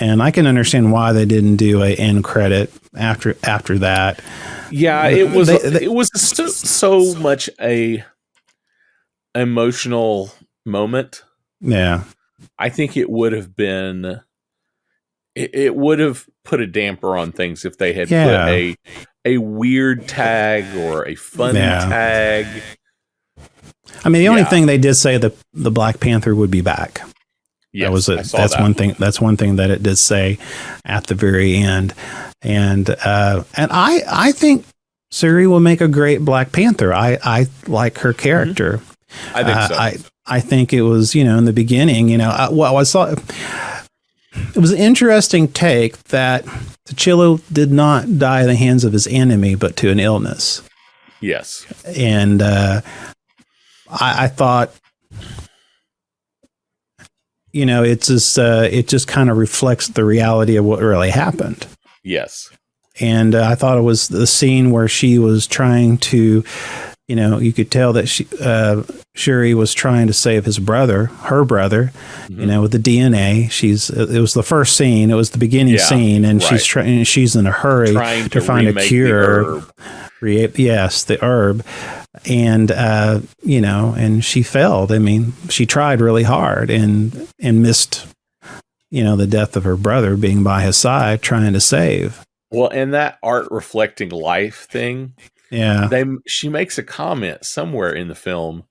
And I can understand why they didn't do a end credit after that. Yeah, it was so much a emotional moment. Yeah. I think it would have been it would have put a damper on things if they had put a weird tag or a fun tag. I mean, the only thing they did say that the Black Panther would be back. Yes, that's one thing. That's one thing that it did say at the very end, and I think Shuri will make a great Black Panther. I like her character. Mm-hmm. I think so. I think it was, in the beginning, I saw. It was an interesting take that T'Challa did not die at the hands of his enemy, but to an illness. Yes, and I thought, it just kind of reflects the reality of what really happened. Yes. And I thought it was the scene where she was trying to, you could tell that Shuri was trying to save her brother, mm-hmm. With the DNA. It was the first scene. It was the beginning scene. And she's in a hurry to find a cure. The herb. And, and she failed. I mean, she tried really hard and missed, the death of her brother being by his side trying to save. Well, and that art reflecting life thing. Yeah. She makes a comment somewhere in the film,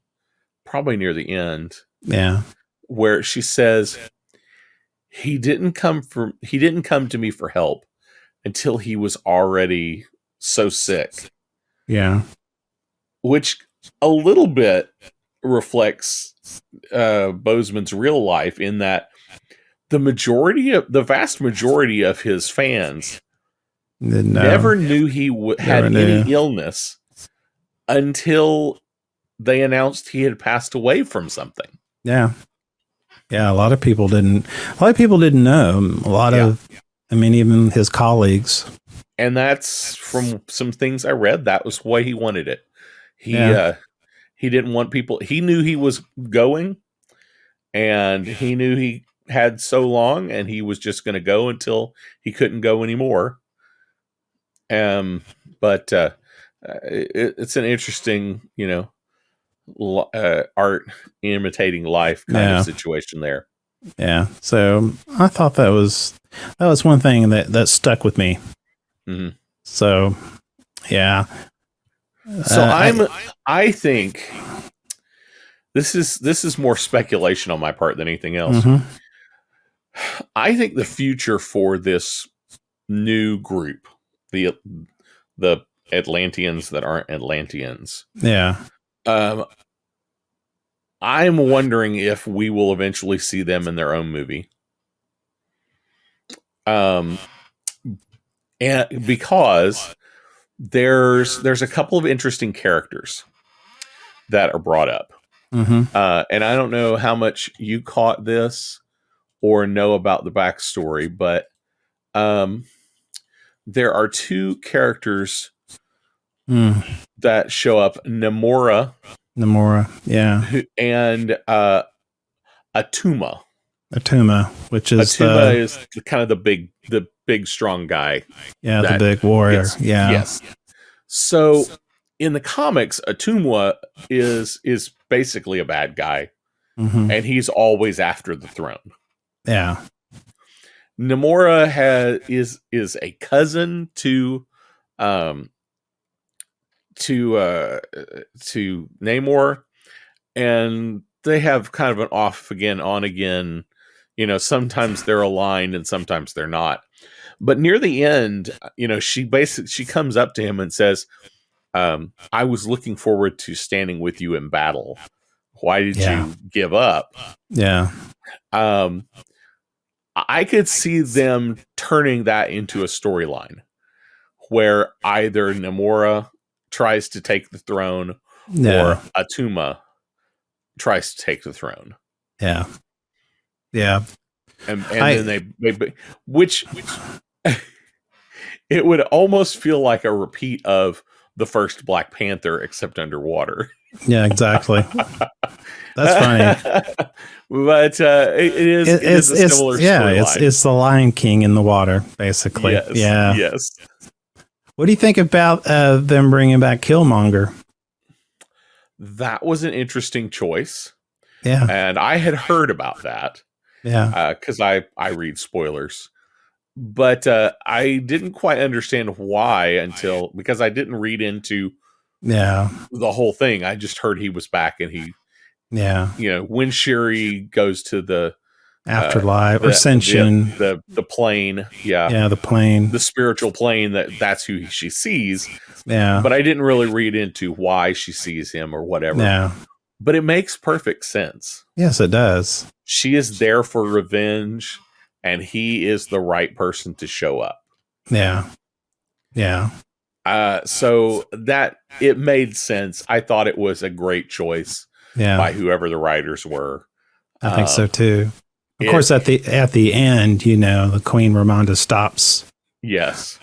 probably near the end. Yeah. Where she says, he didn't come to me for help until he was already so sick. Yeah. Which a little bit reflects Boseman's real life, in that the vast majority of his fans never knew he had any illness until they announced he had passed away from something. Yeah. Yeah. A lot of people didn't know. Even his colleagues. And that's from some things I read. That was why he wanted it. He didn't want people. He knew he was going, and he knew he had so long, and he was just going to go until he couldn't go anymore. But it's an interesting, art imitating life kind of situation there. Yeah. So I thought that was one thing that stuck with me. Mm-hmm. So, yeah. So I think this is more speculation on my part than anything else. Mm-hmm. I think the future for this new group, the Atlanteans that aren't Atlanteans. Yeah. I'm wondering if we will eventually see them in their own movie. And because there's a couple of interesting characters that are brought up. Mm-hmm. And I don't know how much you caught this or know about the backstory, but there are two characters that show up: Namora, yeah, and Atuma. Which is is kind of the big strong guy. Yeah, the big warrior. Yes. So in the comics, Atuma is basically a bad guy, mm-hmm. and he's always after the throne. Yeah. Namora is a cousin to Namor, and they have kind of an off again, on again. Sometimes they're aligned and sometimes they're not. But near the end, she comes up to him and says, I was looking forward to standing with you in battle. Why did you give up? Yeah. I could see them turning that into a storyline where either Namora tries to take the throne or Atuma tries to take the throne. Yeah. Yeah. And then they which it would almost feel like a repeat of the first Black Panther, except underwater. Yeah, exactly. That's funny. But it is a similar storyline. It's the Lion King in the water, basically. Yes, yeah. Yes. What do you think about them bringing back Killmonger? That was an interesting choice. Yeah. And I had heard about that. Yeah. Because I read spoilers. But I didn't quite understand why because I didn't read into Yeah. the whole thing. I just heard he was back, and he, yeah, when Shuri goes to the afterlife or ascension, the plane, yeah, the plane, the spiritual plane, that's who she sees. Yeah. But I didn't really read into why she sees him or whatever. Yeah. But it makes perfect sense. Yes, it does. She is there for revenge, and he is the right person to show up. Yeah. Yeah. So that it made sense. I thought it was a great choice by whoever the writers were. I think so too. Of course, at the end, the Queen Ramonda stops. Yes.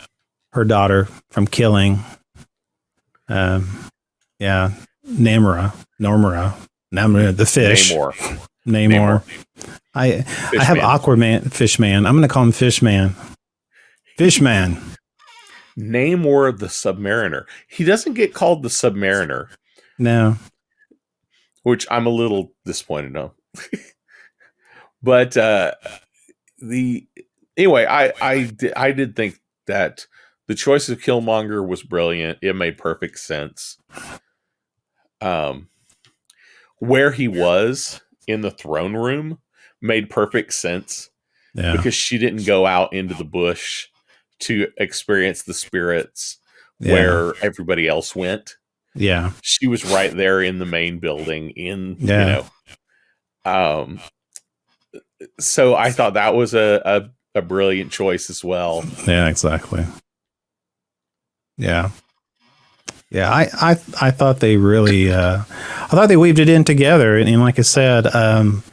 Her daughter from killing. Namora, the fish. Namor. I have Aquaman, Fishman. I'm going to call him Fishman. Fishman. Namor the Submariner. He doesn't get called the Submariner. No. Which I'm a little disappointed on. But anyway, I did think that the choice of Killmonger was brilliant. It made perfect sense. Where he was in the throne room made perfect sense. Yeah. Because she didn't go out into the bush to experience the spirits where everybody else went. Yeah. She was right there in the main building so I thought that was a brilliant choice as well. Yeah, exactly. Yeah. Yeah, I thought they really I thought they weaved it in together, and like I said, and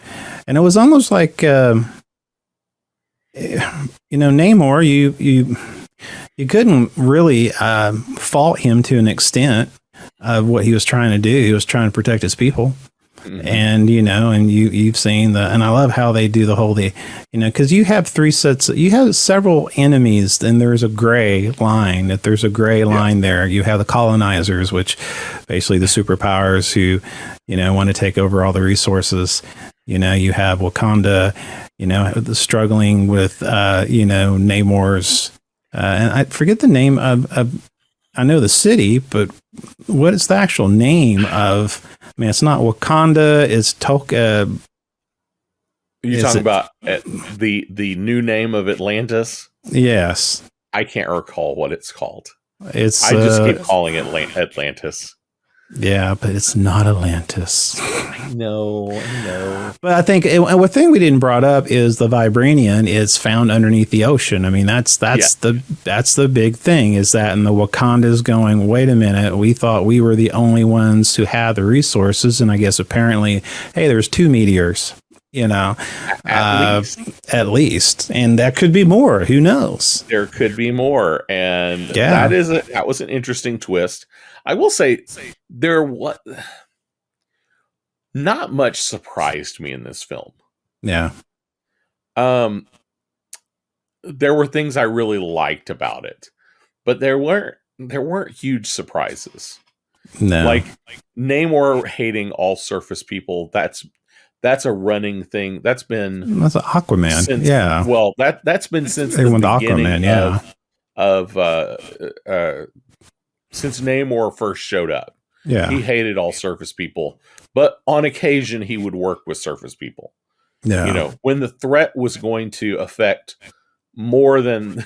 it was almost like Namor, you couldn't really fault him to an extent of what he was trying to do. He was trying to protect his people. Mm-hmm. And you've seen and I love how they do the whole because you have you have several enemies, and there's a gray line. If there's a gray line there, you have the colonizers, which basically the superpowers who want to take over all the resources. You have Wakanda, struggling with Namor's and I forget the name of I know the city, but what is the actual name of? I mean, it's not Wakanda. It's Toka. You're talking about the new name of Atlantis? Yes. I can't recall what it's called. I just keep calling it Atlantis. Yeah, but it's not Atlantis. No. But I think one thing we didn't brought up is the Vibranium is found underneath the ocean. I mean, that's the big thing, is that, and the Wakanda's going, wait a minute, we thought we were the only ones who had the resources, and I guess apparently, hey, there's 2 meteors. At least, and that could be more. Who knows? There could be more, and that was an interesting twist. I will say not much surprised me in this film. Yeah. There were things I really liked about it, but there weren't huge surprises. No. Like Namor hating all surface people. That's a running thing. That's an Aquaman. Since, yeah. Well, that's been since the beginning Aquaman, of since Namor first showed up. Yeah. He hated all surface people, but on occasion he would work with surface people. Yeah. When the threat was going to affect more than,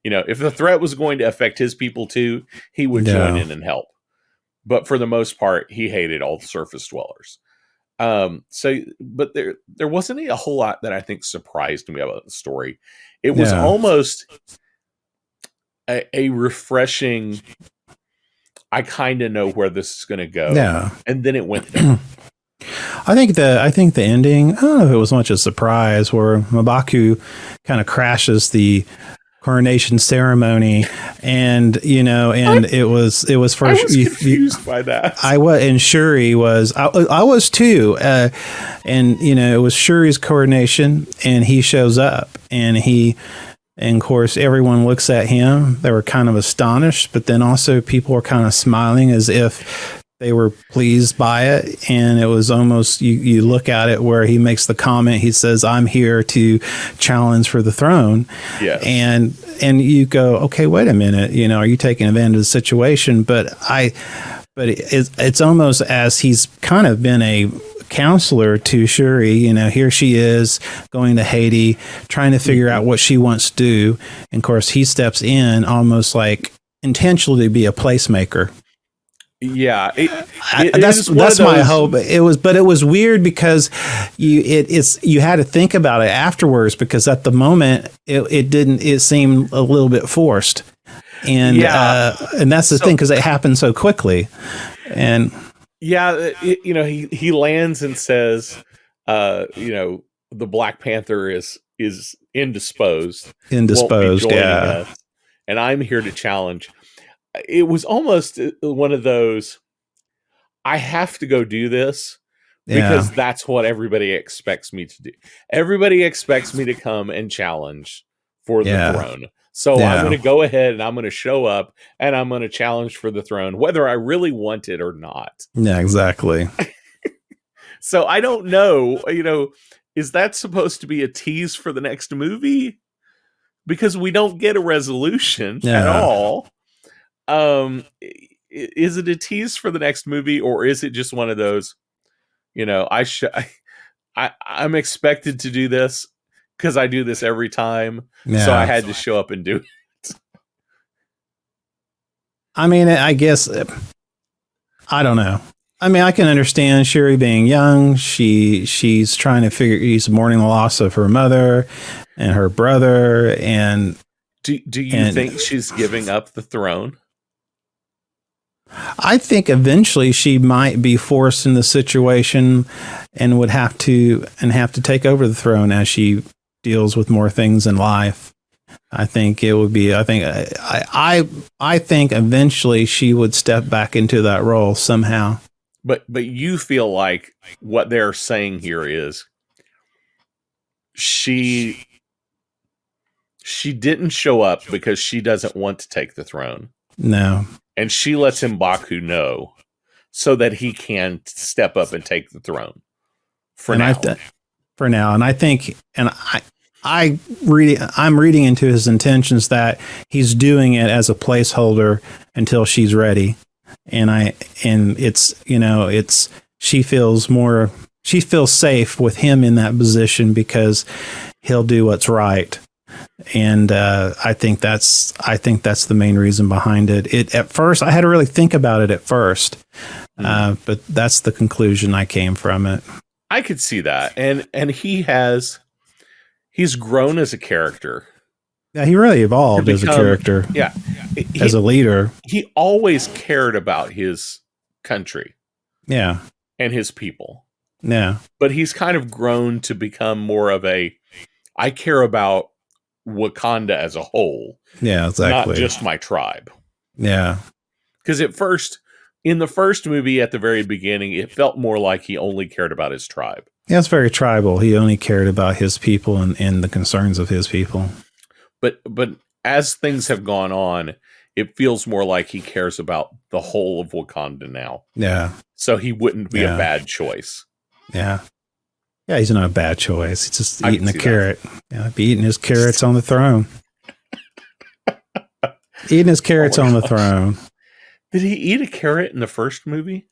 if the threat was going to affect his people too, he would join in and help. But for the most part, he hated all the surface dwellers. But there wasn't a whole lot that I think surprised me about the story. It was almost a refreshing, I kind of know where this is going to go. Yeah. And then it went down. I think the ending, I don't know if it was much a surprise, where M'Baku kind of crashes the coronation ceremony, and it was first. I was confused by that. I was, and Shuri was. I was too, and it was Shuri's coronation, and he shows up, and of course everyone looks at him. They were kind of astonished, but then also people were kind of smiling as if they were pleased by it. And it was almost, you look at it where he makes the comment, he says, "I'm here to challenge for the throne." Yeah. And you go, okay, wait a minute, are you taking advantage of the situation? But but it's almost as he's kind of been a counselor to Shuri. You know, here she is going to Haiti, trying to figure out what she wants to do. And of course, he steps in almost like intentionally to be a placemaker. Yeah, that's my hope. It was weird because you had to think about it afterwards, because at the moment it seemed a little bit forced, and that's the thing, because it happened so quickly, and he lands and says, the Black Panther is indisposed, us, and I'm here to challenge. It was almost one of those, I have to go do this because that's what everybody expects me to do. Everybody expects me to come and challenge for the throne. So I'm going to go ahead and I'm going to show up and I'm going to challenge for the throne, whether I really want it or not. Yeah, exactly. So I don't know, is that supposed to be a tease for the next movie? Because we don't get a resolution at all. Is it a tease for the next movie, or is it just one of those, I'm expected to do this because I do this every time, so I had to show up and do it. I mean, I guess, I don't know. I mean, I can understand Shuri being young. She's trying to she's mourning the loss of her mother and her brother, and do you think she's giving up the throne? I think eventually she might be forced in the situation and would have to take over the throne as she deals with more things in life. I think it would be. I think eventually she would step back into that role somehow. But you feel like what they're saying here is she didn't show up because she doesn't want to take the throne. No. And she lets M'Baku know so that he can step up and take the throne for now. And I think, and I'm reading into his intentions that he's doing it as a placeholder until she's ready. She feels safe with him in that position because he'll do what's right. And I think that's the main reason behind it. At first, I had to really think about it at first, but that's the conclusion I came from it. I could see that, and he's grown as a character. Yeah, he really evolved as a character. Yeah, as a leader, he always cared about his country. Yeah, and his people. Yeah, but he's kind of grown to become more of I care about Wakanda as a whole. Yeah, exactly. Not just my tribe. Yeah. Because in the first movie at the very beginning, it felt more like he only cared about his tribe. Yeah, it's very tribal. He only cared about his people and the concerns of his people. But as things have gone on, it feels more like he cares about the whole of Wakanda now. Yeah. So he wouldn't be a bad choice. Yeah. Yeah, he's not a bad choice. He's just eating a carrot. Yeah, be eating his carrots on the throne. Eating his carrots on the throne. Did he eat a carrot in the first movie?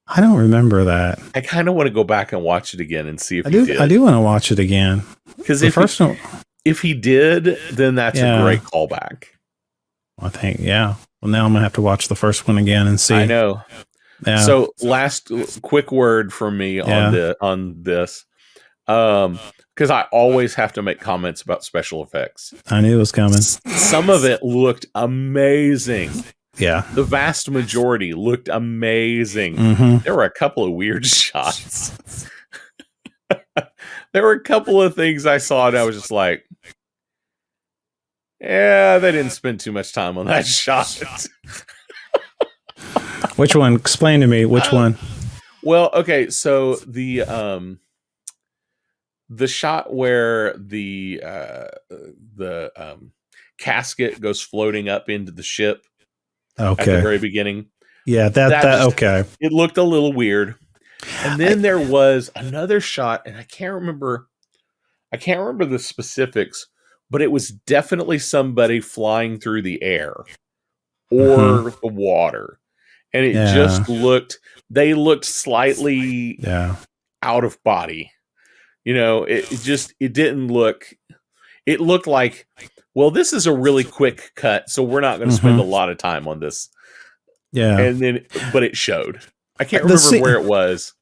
I don't remember that. I kind of want to go back and watch it again and see if he did. I do want to watch it again. Because if he did, then that's a great callback. I think, yeah. Well, now I'm going to have to watch the first one again and see. I know. Yeah. So last quick word from me on this. Because I always have to make comments about special effects. I knew it was coming. Some of it looked amazing. Yeah. The vast majority looked amazing. Mm-hmm. There were a couple of weird shots. There were a couple of things I saw and I was just like, yeah, they didn't spend too much time on that shot. Which one? Explain to me which one. Well, okay, so the shot where the casket goes floating up into the ship at the very beginning. Yeah, that okay. It looked a little weird. And then there was another shot, and I can't remember the specifics, but it was definitely somebody flying through the air or the water. and it just looked. They looked slightly out of body. It didn't look. It looked like, well, this is a really quick cut, so we're not going to spend a lot of time on this. Yeah, but it showed. I can't remember where it was.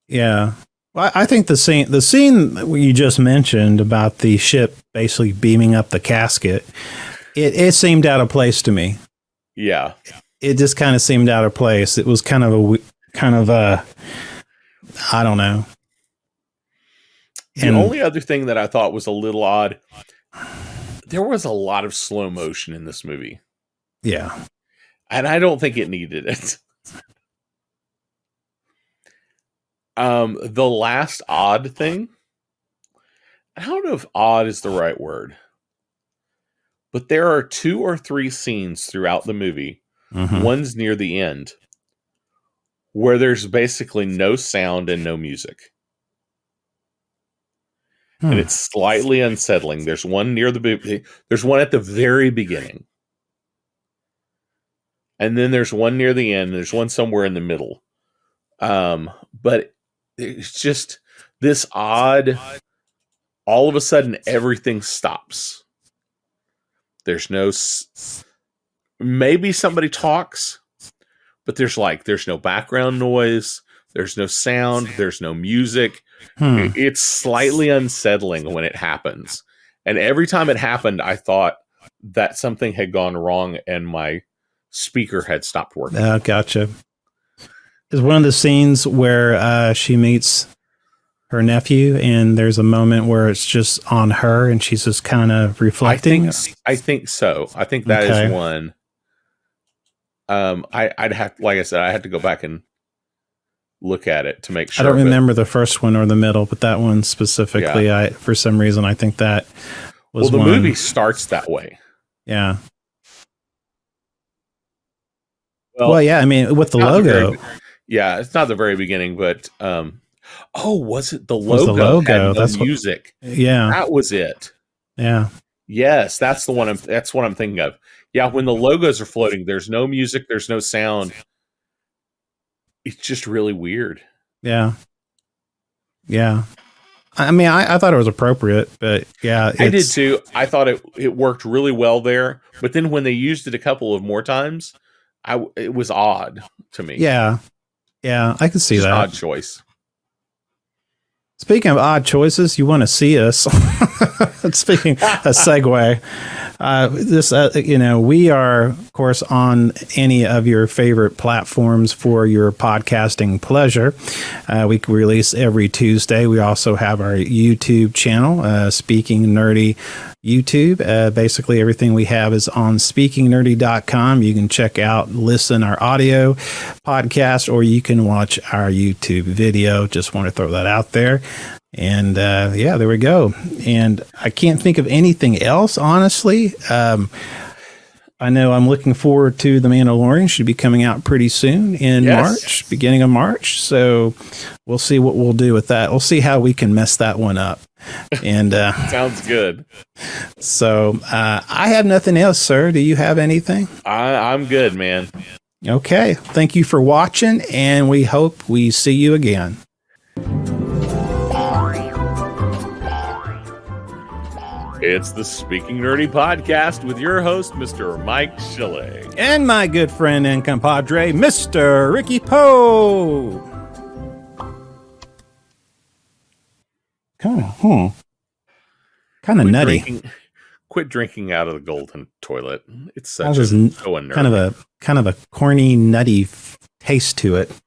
Yeah. Well, I think the scene that you just mentioned about the ship basically beaming up the casket, it seemed out of place to me. Yeah. It just kind of seemed out of place. It was kind of a, I don't know. The only other thing that I thought was a little odd, there was a lot of slow motion in this movie. Yeah. And I don't think it needed it. The last odd thing, I don't know if odd is the right word, but there are 2 or 3 scenes throughout the movie. One's near the end where there's basically no sound and no music. And it's slightly unsettling. There's one there's one at the very beginning. And then there's one near the end. And there's one somewhere in the middle. But it's just this odd, all of a sudden everything stops. There's maybe somebody talks, but there's no background noise. There's no sound. There's no music. It's slightly unsettling when it happens. And every time it happened, I thought that something had gone wrong and my speaker had stopped working. Oh, gotcha. Is one of the scenes where she meets her nephew and there's a moment where it's just on her and she's just kind of reflecting? I think so. I think that is one. I'd have, like I said, I had to go back and look at it to make sure. I don't remember the first one or the middle, but that one specifically, for some reason, I think that was the movie starts that way. Yeah. Well, yeah, I mean, with the logo. It's not the very beginning, but was it the logo? Had that's music. Yeah. That was it. Yeah. Yes, that's the one. That's what I'm thinking of. Yeah, when the logos are floating, there's no music, there's no sound. It's just really weird. Yeah. Yeah. I mean, I thought it was appropriate, but yeah. I did too. I thought it worked really well there. But then when they used it a couple of more times, it was odd to me. Yeah. Yeah, I can see that. Odd choice. Speaking of odd choices, you want to see us. Speaking a segue, we are, of course, on any of your favorite platforms for your podcasting pleasure. We release every Tuesday. We also have our YouTube channel, Speaking Nerdy YouTube. Basically, everything we have is on speakingnerdy.com. You can check out, listen our audio podcast, or you can watch our YouTube video. Just want to throw that out there. And there we go. And I can't think of anything else, honestly. I know I'm looking forward to The Mandalorian. Should be coming out pretty soon in March, beginning of March. So we'll see what we'll do with that. We'll see how we can mess that one up. And sounds good. So I have nothing else, sir. Do you have anything? I'm good, man. Okay. Thank you for watching, and we hope we see you again. It's the Speaking Nerdy podcast with your host, Mr. Mike Schilling. And my good friend and compadre, Mr. Ricky Poe. Kind of nutty. Quit drinking out of the golden toilet. It's such so unnerving. Kind of a corny, nutty taste to it.